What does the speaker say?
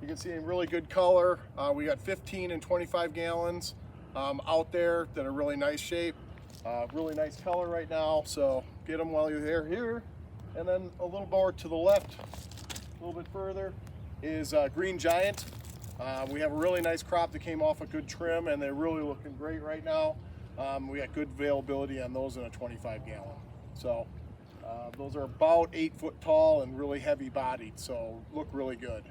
You can see in really good color. We got 15 and 25 gallons out there that are really nice shape. Really nice color right now, so get them while you're here. And then a little more to the left, a little bit further, is Green Giant. We have a really nice crop that came off a good trim, and they're really looking great right now. We got good availability on those in a 25 gallon. So those are about 8 foot tall and really heavy bodied, so look really good.